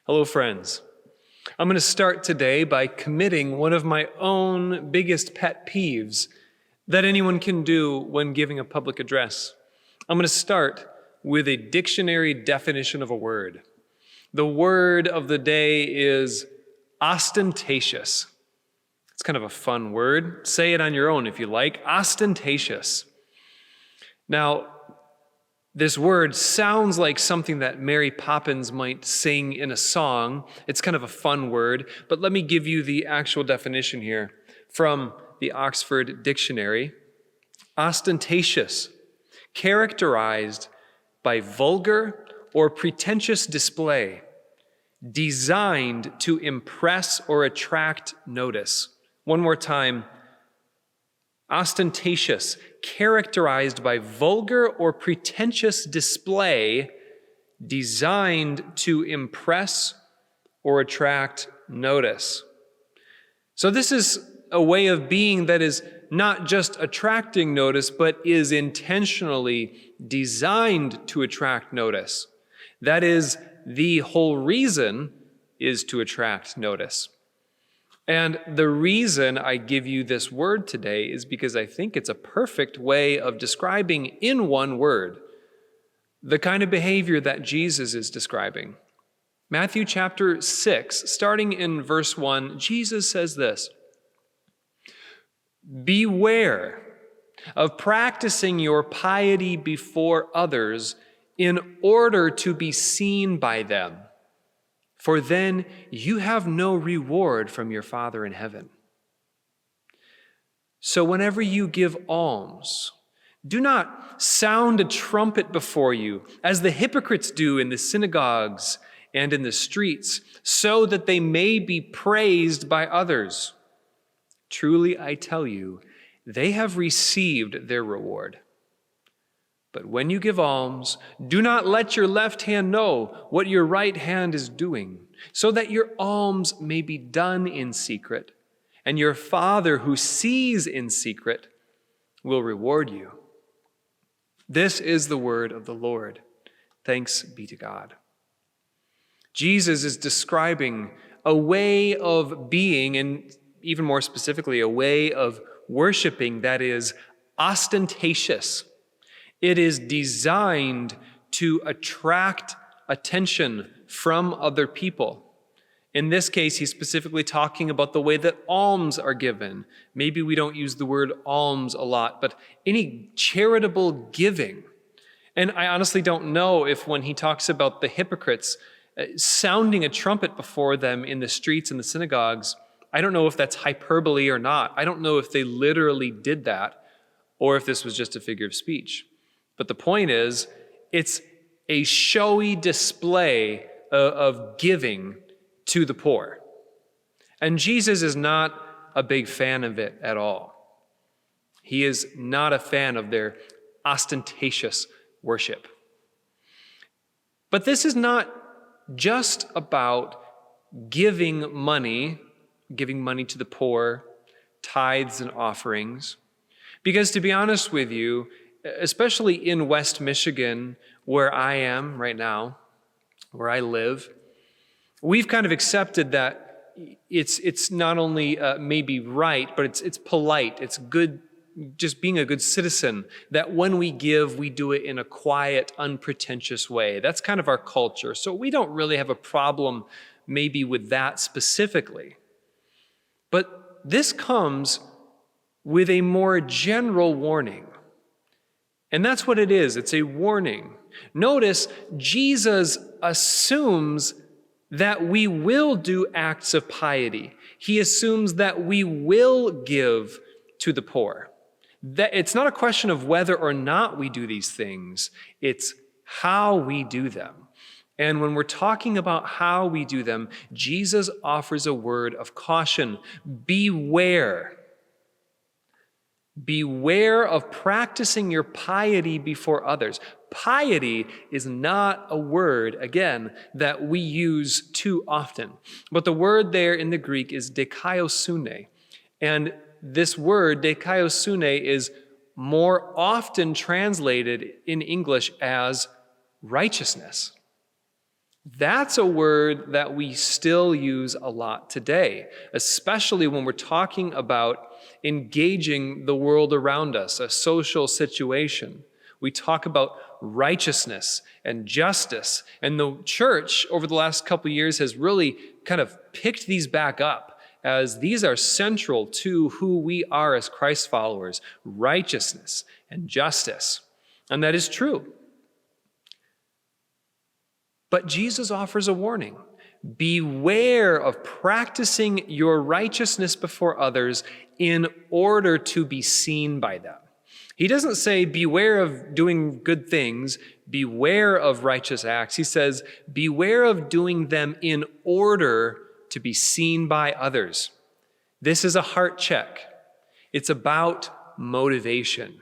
Hello, friends. I'm going to start today by committing one of my own biggest pet peeves that anyone can do when giving a public address. I'm going to start with a dictionary definition of a word. The word of the day is ostentatious. It's kind of a fun word. Say it on your own if you like. Ostentatious. Now, this word sounds like something that Mary Poppins might sing in a song. It's kind of a fun word, but let me give you the actual definition here from the Oxford Dictionary. Ostentatious, characterized by vulgar or pretentious display, designed to impress or attract notice. One more time. Ostentatious, characterized by vulgar or pretentious display, designed to impress or attract notice. So this is a way of being that is not just attracting notice, but is intentionally designed to attract notice. That is, the whole reason is to attract notice. And the reason I give you this word today is because I think it's a perfect way of describing in one word the kind of behavior that Jesus is describing. Matthew chapter 6, starting in verse 1, Jesus says this: "Beware of practicing your piety before others in order to be seen by them, for then you have no reward from your Father in heaven. So whenever you give alms, do not sound a trumpet before you, as the hypocrites do in the synagogues and in the streets, so that they may be praised by others. Truly, I tell you, they have received their reward. But when you give alms, do not let your left hand know what your right hand is doing, so that your alms may be done in secret, and your Father who sees in secret will reward you." This is the word of the Lord. Thanks be to God. Jesus is describing a way of being, and even more specifically, a way of worshiping that is ostentatious. It is designed to attract attention from other people. In this case, he's specifically talking about the way that alms are given. Maybe we don't use the word alms a lot, but any charitable giving. And I honestly don't know if when he talks about the hypocrites sounding a trumpet before them in the streets and the synagogues, I don't know if that's hyperbole or not. I don't know if they literally did that or if this was just a figure of speech. But the point is, it's a showy display of giving to the poor. And Jesus is not a big fan of it at all. He is not a fan of their ostentatious worship. But this is not just about giving money to the poor, tithes and offerings. Because to be honest with you, especially in West Michigan, where I am right now, where I live, we've kind of accepted that it's not only maybe right, but it's polite, it's good, just being a good citizen, that when we give, we do it in a quiet, unpretentious way. That's kind of our culture. So we don't really have a problem maybe with that specifically. But this comes with a more general warning. And that's what it is. It's a warning. Notice, Jesus assumes that we will do acts of piety. He assumes that we will give to the poor. That it's not a question of whether or not we do these things. It's how we do them. And when we're talking about how we do them, Jesus offers a word of caution. Beware. Beware of practicing your piety before others. Piety is not a word, again, that we use too often. But the word there in the Greek is dikaiosune. And this word, dikaiosune, is more often translated in English as righteousness. That's a word that we still use a lot today, especially when we're talking about engaging the world around us, a social situation. We talk about righteousness and justice, and the church over the last couple of years has really kind of picked these back up as these are central to who we are as Christ followers, righteousness and justice. And that is true. But Jesus offers a warning. Beware of practicing your righteousness before others in order to be seen by them. He doesn't say beware of doing good things, beware of righteous acts. He says beware of doing them in order to be seen by others. This is a heart check. It's about motivation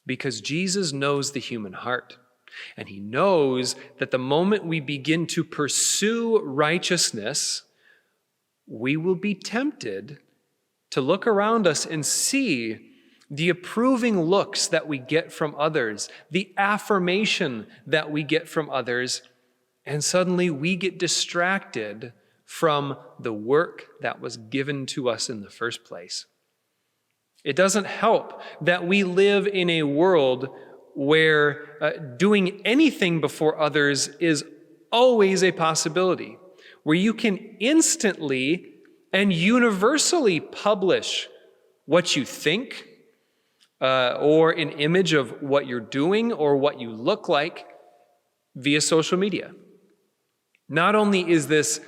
because Jesus knows the human heart. And he knows that the moment we begin to pursue righteousness, we will be tempted to look around us and see the approving looks that we get from others, the affirmation that we get from others, and suddenly we get distracted from the work that was given to us in the first place. It doesn't help that we live in a world where doing anything before others is always a possibility, where you can instantly and universally publish what you think or an image of what you're doing or what you look like via social media. Not only is this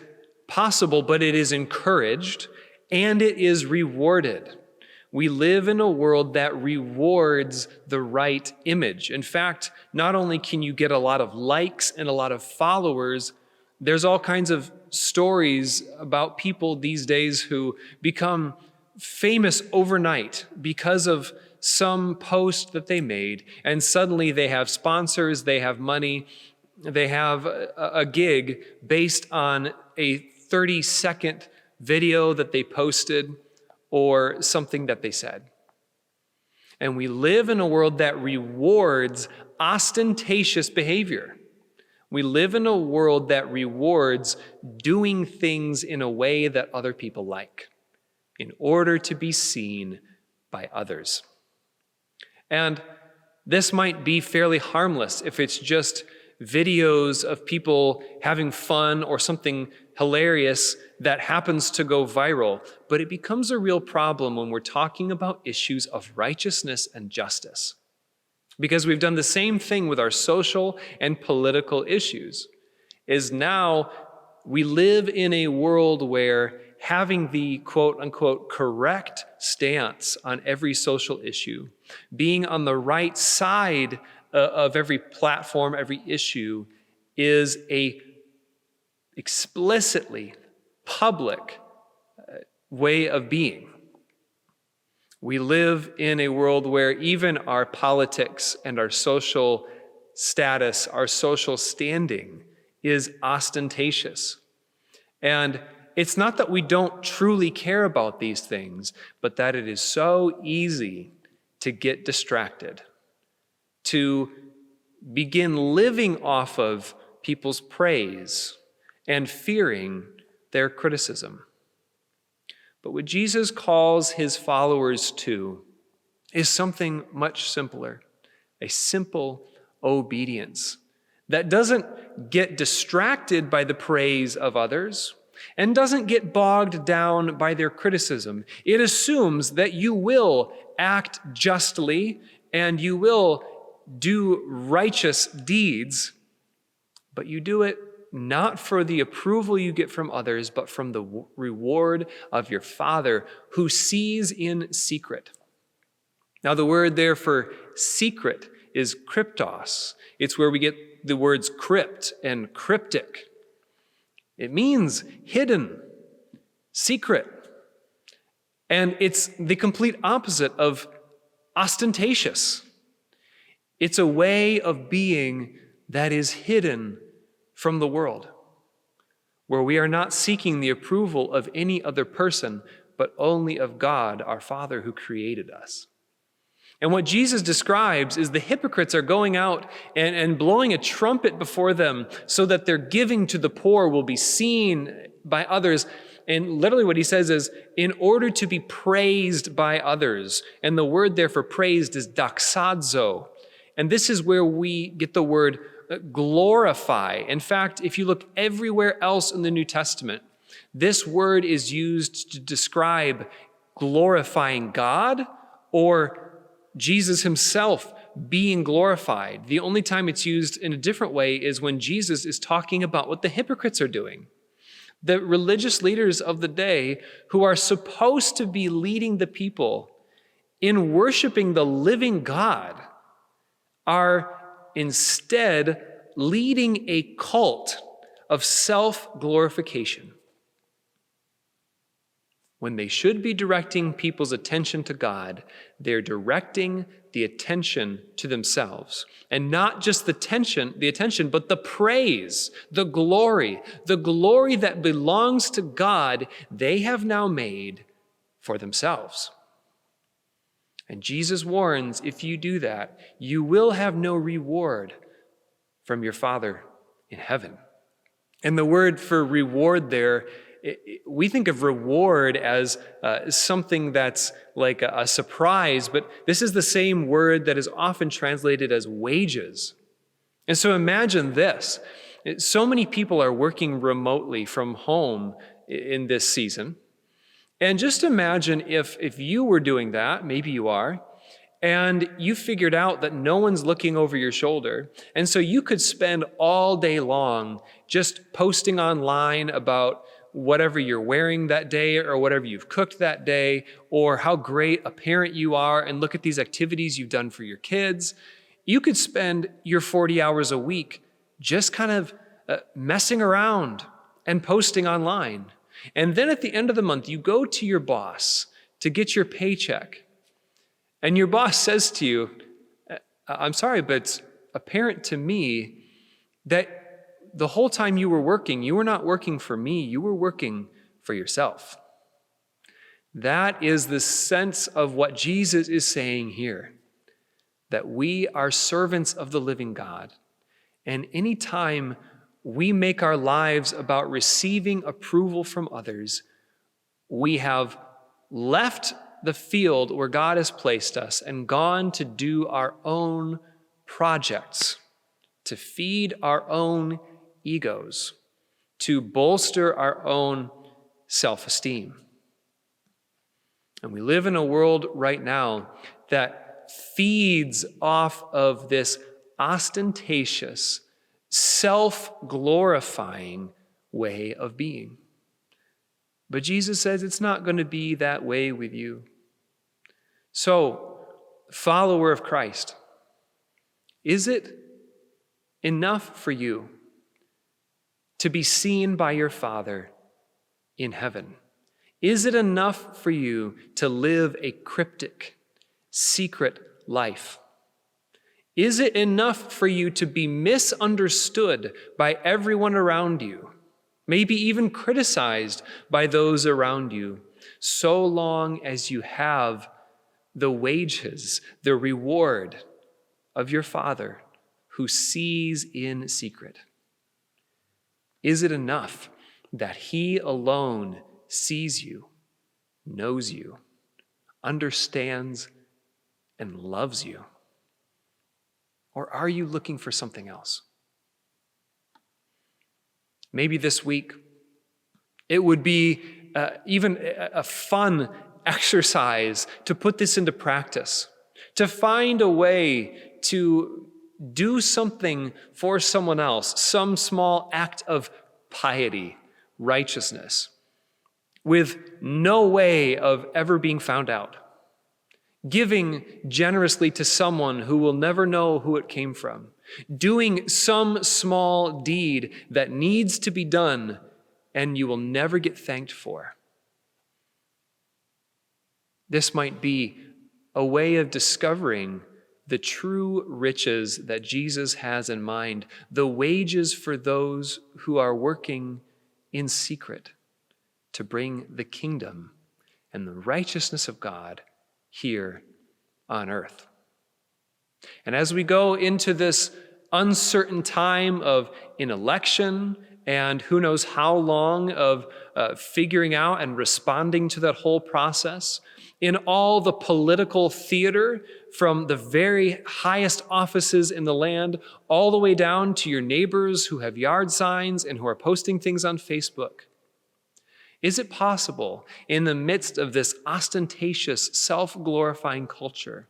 possible, but it is encouraged and it is rewarded. We live in a world that rewards the right image. In fact, not only can you get a lot of likes and a lot of followers, there's all kinds of stories about people these days who become famous overnight because of some post that they made, and suddenly they have sponsors, they have money, they have a gig based on a 30-second video that they posted or something that they said. And we live in a world that rewards ostentatious behavior. We live in a world that rewards doing things in a way that other people like in order to be seen by others. And this might be fairly harmless if it's just videos of people having fun or something hilarious that happens to go viral, but it becomes a real problem when we're talking about issues of righteousness and justice. Because we've done the same thing with our social and political issues, is now we live in a world where having the quote-unquote correct stance on every social issue, being on the right side of every platform, every issue, is a explicitly public way of being. We live in a world where even our politics and our social status, our social standing is ostentatious. And it's not that we don't truly care about these things, but that it is so easy to get distracted, to begin living off of people's praise and fearing their criticism. But what Jesus calls his followers to is something much simpler, a simple obedience that doesn't get distracted by the praise of others and doesn't get bogged down by their criticism. It assumes that you will act justly and you will do righteous deeds, but you do it not for the approval you get from others, but from the reward of your Father who sees in secret. Now, the word there for secret is kryptos. It's where we get the words crypt and cryptic. It means hidden, secret. And it's the complete opposite of ostentatious. It's a way of being that is hidden from the world, where we are not seeking the approval of any other person, but only of God, our Father who created us. And what Jesus describes is the hypocrites are going out and blowing a trumpet before them so that their giving to the poor will be seen by others. And literally what he says is, in order to be praised by others. And the word there for praised is doxazo. And this is where we get the word glorify. In fact, if you look everywhere else in the New Testament, this word is used to describe glorifying God or Jesus himself being glorified. The only time it's used in a different way is when Jesus is talking about what the hypocrites are doing. The religious leaders of the day who are supposed to be leading the people in worshiping the living God are instead leading a cult of self-glorification when they should be directing people's attention to God. They're directing the attention to themselves. And not just the attention, but the praise, the glory that belongs to God, they have now made for themselves. And Jesus warns, if you do that, you will have no reward from your Father in heaven. And the word for reward there, we think of reward as something that's like a surprise, but this is the same word that is often translated as wages. And so imagine this. So many people are working remotely from home in this season. And just imagine if you were doing that, maybe you are, and you figured out that no one's looking over your shoulder. And so you could spend all day long just posting online about whatever you're wearing that day or whatever you've cooked that day or how great a parent you are and look at these activities you've done for your kids. You could spend your 40 hours a week just kind of messing around and posting online. And then at the end of the month, you go to your boss to get your paycheck. And your boss says to you, I'm sorry, but it's apparent to me that the whole time you were working, you were not working for me, you were working for yourself. That is the sense of what Jesus is saying here, that we are servants of the living God. And anytime we make our lives about receiving approval from others, we have left the field where God has placed us and gone to do our own projects, to feed our own egos, to bolster our own self-esteem. And we live in a world right now that feeds off of this ostentatious, self-glorifying way of being. But Jesus says it's not going to be that way with you. So, follower of Christ, is it enough for you to be seen by your Father in heaven? Is it enough for you to live a cryptic, secret life? Is it enough for you to be misunderstood by everyone around you, maybe even criticized by those around you, so long as you have the wages, the reward of your Father who sees in secret? Is it enough that He alone sees you, knows you, understands, and loves you? Or are you looking for something else? Maybe this week, it would be even a fun exercise to put this into practice, to find a way to do something for someone else, some small act of piety, righteousness, with no way of ever being found out. Giving generously to someone who will never know who it came from. Doing some small deed that needs to be done and you will never get thanked for. This might be a way of discovering the true riches that Jesus has in mind, the wages for those who are working in secret to bring the kingdom and the righteousness of God here on earth. And as we go into this uncertain time of an election and who knows how long of figuring out and responding to that whole process, in all the political theater from the very highest offices in the land all the way down to your neighbors who have yard signs and who are posting things on Facebook, is it possible in the midst of this ostentatious, self-glorifying culture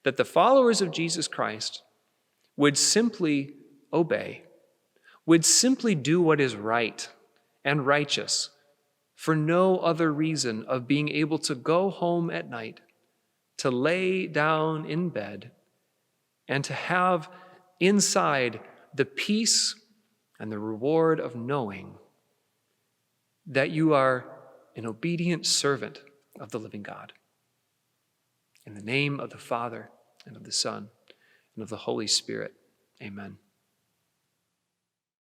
that the followers of Jesus Christ would simply obey, would simply do what is right and righteous for no other reason of being able to go home at night, to lay down in bed, and to have inside the peace and the reward of knowing that you are an obedient servant of the living God? In the name of the Father, and of the Son, and of the Holy Spirit, amen.